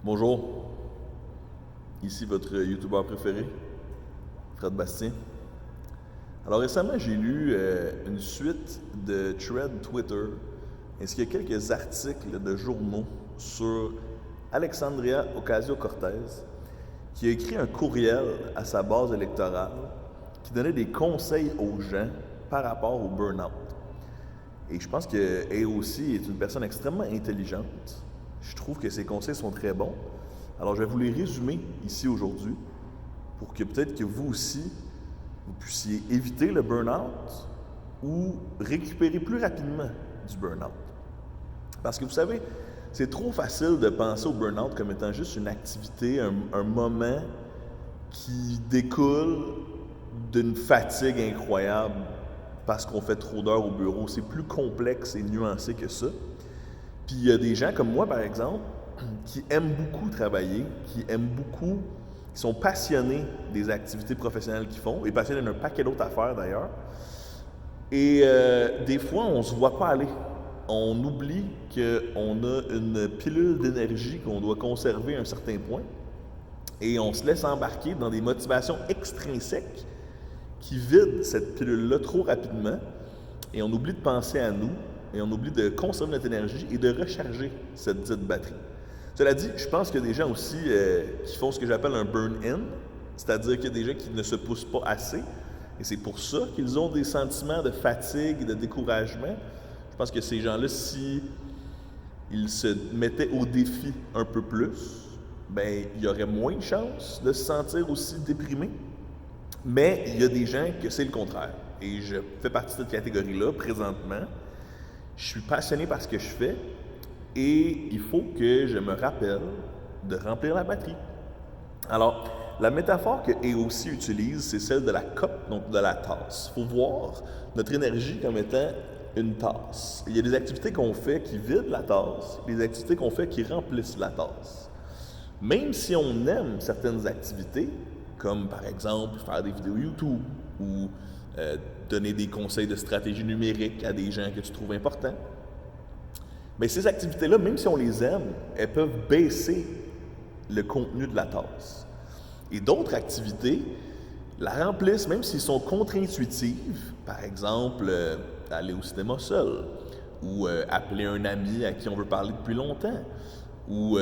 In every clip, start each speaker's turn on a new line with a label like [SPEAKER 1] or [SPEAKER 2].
[SPEAKER 1] Bonjour, ici votre youtubeur préféré, Fred Bastien. Alors récemment, j'ai lu une suite de threads Twitter ainsi que quelques articles de journaux sur Alexandria Ocasio-Cortez, qui a écrit un courriel à sa base électorale qui donnait des conseils aux gens par rapport au burn-out. Et je pense qu'elle aussi est une personne extrêmement intelligente. Je trouve que ses conseils sont très bons. Alors je vais vous les résumer ici aujourd'hui pour que peut-être que vous aussi, vous puissiez éviter le burn-out ou récupérer plus rapidement du burn-out. Parce que vous savez, c'est trop facile de penser au burn-out comme étant juste une activité, un moment qui découle d'une fatigue incroyable parce qu'on fait trop d'heures au bureau. C'est plus complexe et nuancé que ça. Puis il y a des gens comme moi, par exemple, qui aiment beaucoup travailler, qui sont passionnés des activités professionnelles qu'ils font, et passionnés d'un paquet d'autres affaires d'ailleurs. Et des fois, on ne se voit pas aller. On oublie qu'on a une pilule d'énergie qu'on doit conserver à un certain point, et on se laisse embarquer dans des motivations extrinsèques qui vident cette pilule-là trop rapidement, et on oublie de penser à nous, et on oublie de conserver notre énergie et de recharger cette dite batterie. Cela dit, je pense qu'il y a des gens aussi qui font ce que j'appelle un burn-in, c'est-à-dire qu'il y a des gens qui ne se poussent pas assez, et c'est pour ça qu'ils ont des sentiments de fatigue et de découragement. Je pense que ces gens-là, si ils se mettaient au défi un peu plus, ben il y aurait moins de chances de se sentir aussi déprimé. Mais il y a des gens que c'est le contraire. Et je fais partie de cette catégorie-là présentement. Je suis passionné par ce que je fais et il faut que je me rappelle de remplir la batterie. Alors, la métaphore que EOC utilise, c'est celle de la coupe, donc de la tasse. Il faut voir notre énergie comme étant une tasse. Il y a des activités qu'on fait qui vident la tasse, des activités qu'on fait qui remplissent la tasse. Même si on aime certaines activités, comme par exemple faire des vidéos YouTube ou donner des conseils de stratégie numérique à des gens que tu trouves importants, mais ces activités-là, même si on les aime, elles peuvent baisser le contenu de la tasse. Et d'autres activités la remplissent, même s'ils sont contre-intuitives. Par exemple, aller au cinéma seul, ou appeler un ami à qui on veut parler depuis longtemps, ou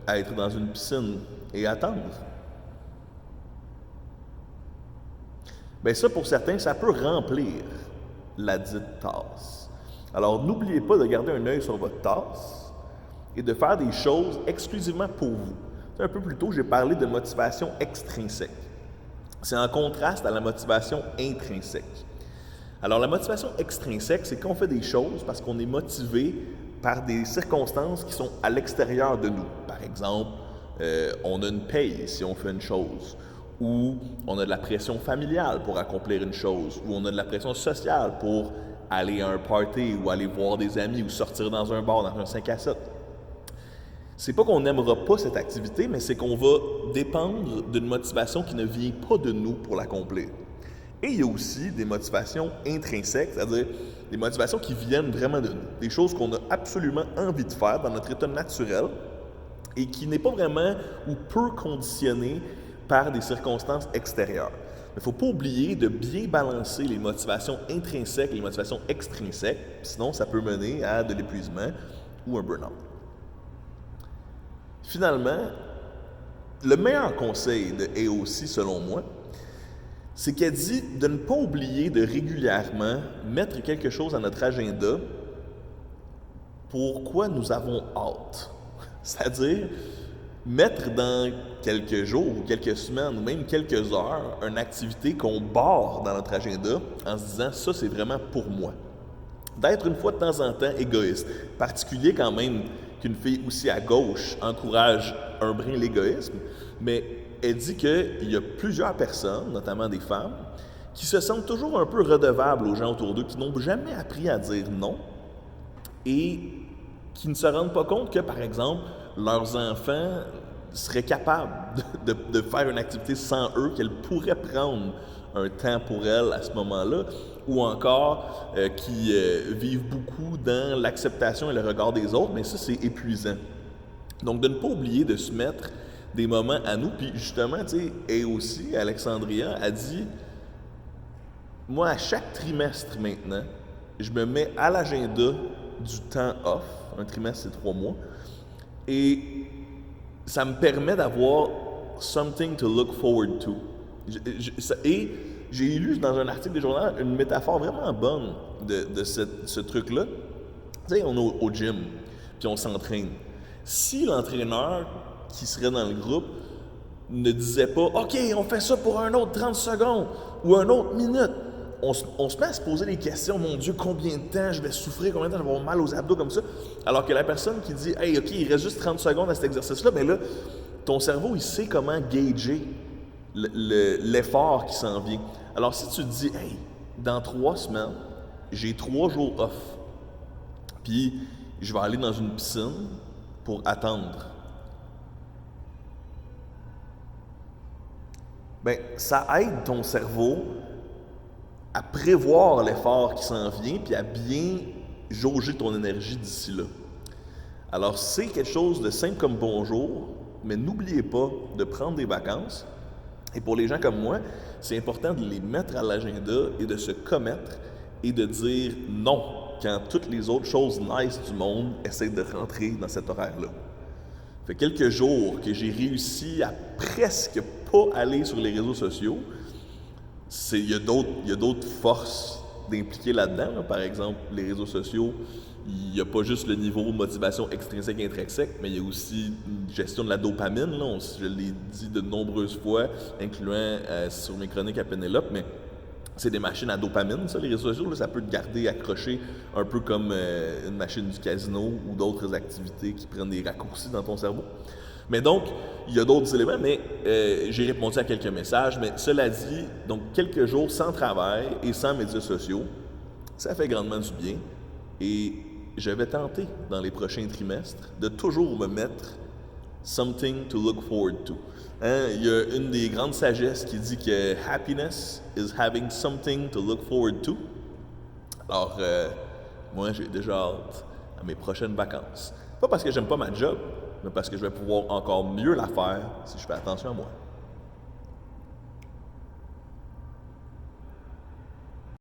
[SPEAKER 1] être dans une piscine et attendre. Bien ça, pour certains, ça peut remplir la dite tasse. Alors, n'oubliez pas de garder un œil sur votre tasse et de faire des choses exclusivement pour vous. Un peu plus tôt, j'ai parlé de motivation extrinsèque. C'est en contraste à la motivation intrinsèque. Alors, la motivation extrinsèque, c'est qu'on fait des choses parce qu'on est motivé par des circonstances qui sont à l'extérieur de nous. Par exemple, on a une paye si on fait une chose, ou on a de la pression familiale pour accomplir une chose, ou on a de la pression sociale pour aller à un party, ou aller voir des amis, ou sortir dans un bar, dans un 5 à 7. C'est pas qu'on n'aimera pas cette activité, mais c'est qu'on va dépendre d'une motivation qui ne vient pas de nous pour l'accomplir. Et il y a aussi des motivations intrinsèques, c'est-à-dire des motivations qui viennent vraiment de nous, des choses qu'on a absolument envie de faire dans notre état naturel et qui n'est pas vraiment ou peu conditionné par des circonstances extérieures. Il ne faut pas oublier de bien balancer les motivations intrinsèques et les motivations extrinsèques, sinon ça peut mener à de l'épuisement ou un burn-out. Finalement, le meilleur conseil de EOC, selon moi, c'est qu'elle dit de ne pas oublier de régulièrement mettre quelque chose à notre agenda pour quoi nous avons hâte. C'est-à-dire mettre dans quelques jours ou quelques semaines ou même quelques heures une activité qu'on barre dans notre agenda en se disant « ça, c'est vraiment pour moi ». D'être une fois de temps en temps égoïste. Particulier quand même qu'une fille aussi à gauche encourage un brin l'égoïsme, mais elle dit qu'il y a plusieurs personnes, notamment des femmes, qui se sentent toujours un peu redevables aux gens autour d'eux, qui n'ont jamais appris à dire non et qui ne se rendent pas compte que, par exemple, leurs enfants seraient capables de faire une activité sans eux, qu'elles pourraient prendre un temps pour elles à ce moment-là, ou encore qui vivent beaucoup dans l'acceptation et le regard des autres, mais ça, c'est épuisant. Donc, de ne pas oublier de se mettre des moments à nous. Puis justement, tu sais, et aussi, Alexandria a dit, moi, à chaque trimestre maintenant, je me mets à l'agenda du temps off. Un trimestre, c'est 3 mois. Et ça me permet d'avoir something to look forward to. Et j'ai lu dans un article de journal une métaphore vraiment bonne de ce truc-là. Tu sais, on est au gym, puis on s'entraîne. Si l'entraîneur qui serait dans le groupe ne disait pas « OK, on fait ça pour un autre 30 secondes ou un autre minute », on se met à se poser des questions. Mon Dieu, combien de temps je vais souffrir, combien de temps je vais avoir mal aux abdos comme ça. Alors que la personne qui dit « Hey, OK, il reste juste 30 secondes à cet exercice-là », bien là, ton cerveau, il sait comment gager l'effort qui s'en vient. Alors si tu te dis « Hey, dans 3 semaines, j'ai 3 jours off, puis je vais aller dans une piscine pour attendre », bien, ça aide ton cerveau à prévoir l'effort qui s'en vient puis à bien jauger ton énergie d'ici là. Alors, c'est quelque chose de simple comme bonjour, mais n'oubliez pas de prendre des vacances. Et pour les gens comme moi, c'est important de les mettre à l'agenda et de se commettre et de dire non quand toutes les autres choses nice du monde essaient de rentrer dans cet horaire-là. Ça fait quelques jours que j'ai réussi à presque pas aller sur les réseaux sociaux. Il y a d'autres forces d'impliquer là-dedans. Là. Par exemple, les réseaux sociaux, il n'y a pas juste le niveau de motivation extrinsèque et intrinsèque, mais il y a aussi une gestion de la dopamine. Là. Je l'ai dit de nombreuses fois, incluant sur mes chroniques à Pénélope, mais c'est des machines à dopamine, ça, les réseaux sociaux. Là, ça peut te garder accroché un peu comme une machine du casino ou d'autres activités qui prennent des raccourcis dans ton cerveau. Mais donc, il y a d'autres éléments, mais j'ai répondu à quelques messages. Mais cela dit, donc quelques jours sans travail et sans médias sociaux, ça fait grandement du bien. Et je vais tenter, dans les prochains trimestres, de toujours me mettre something to look forward to. Hein? Il y a une des grandes sagesses qui dit que happiness is having something to look forward to. Alors, moi, j'ai déjà hâte à mes prochaines vacances. Pas parce que j'aime pas ma job, mais parce que je vais pouvoir encore mieux la faire si je fais attention à moi.